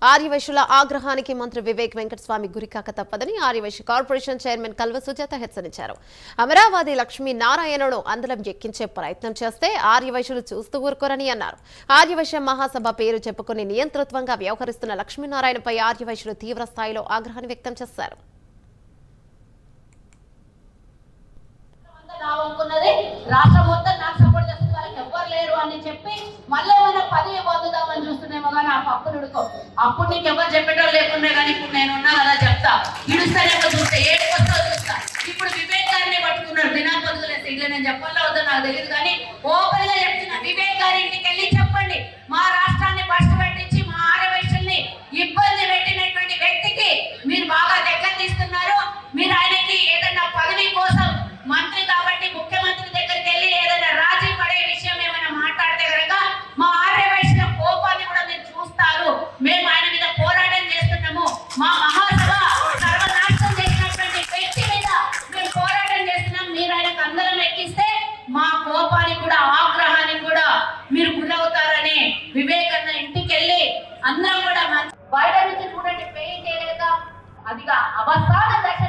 ఆర్యవైశ్యుల ఆగ్రహానికి మంత్రి వివేక్ వెంకటస్వామి గురికాక తప్పదని ఆర్యవైశ్య కార్పొరేషన్ చైర్మన్ కల్వ సుజాత హెచ్చరించారు. అమరావతి లక్ష్మీ నారాయణను అందలం ఎక్కించే ప్రయత్నం చేస్తే ఆర్యవైశ్యులు చూస్తూ ఊరుకోరని అన్నారు. ఆర్యవైశ్య మహాసభ పేరు చెప్పుకుని నియంతృత్వంగా వ్యవహరిస్తున్న లక్ష్మీనారాయణపై ఆర్యవైశ్యులు తీవ్ర స్థాయిలో ఆగ్రహాన్ని వ్యక్తం చేశారు. రాష్ట్రం మొత్తం నాకు సపోర్ట్ చేస్తుంది, వాళ్ళకి ఎవ్వరు లేరు అని చెప్పి మళ్ళీ ఏమైనా పదవి పొందుదామని చూస్తున్నామో కానీ ఆ పప్పును ఉడుకో. అప్పుడు నీకు ఎవరు చెప్పేటో లేకుండా కానీ ఇప్పుడు నేను ఉన్నా కదా చెప్తా. ఇడుస్తానేమో చూస్తే ఏడుకొస్తా చూస్తా. ఇప్పుడు వివేక్ గారిని పట్టుకున్నారు బినా పొందులేస్తే. ఇట్లా నేను చెప్పాలో వద్దో నాకు తెలియదు కానీ ఓపెన్ గా చెప్తున్నా, వివేక్ గారి ఇంటికి వెళ్ళి చెప్పండి, మా రాష్ట్రాన్ని ఫస్ట్ పెట్టించి మా ఆర్యవైశ్యుల్ని ఇబ్బంది పెట్టినటువంటి వ్యక్తికి మీరు బాగా దగ్గర తీస్తున్నారు. మీరు ఆయనకి ఏదైనా పదవి కోసం మంత్రి కాబట్టి ముఖ్యమంత్రి దగ్గరికి వెళ్ళి ఏదైనా రాజీ పడే విషయం ఏమైనా మాట్లాడితే కనుక మా ఆర్యవైశ్యుల కోపాన్ని కూడా మీరు చూస్తారు. మేము ఆయన మీద పోరాటం చేస్తున్నాము. మా మహాసభ సర్వనాశనం చేసినటువంటి వ్యక్తి మీద మేము పోరాటం చేస్తున్నాం. మీరు ఆయనకు అందరం ఎక్కిస్తే మా కోపానికి కూడా ఆగ్రహానికి కూడా మీరు గురవుతారని వివేకన్న ఇంటికి వెళ్ళి అందరం కూడా బయట నుంచి చూడండి పెయింట్ చేయలేక అదిగా అవసాన దశ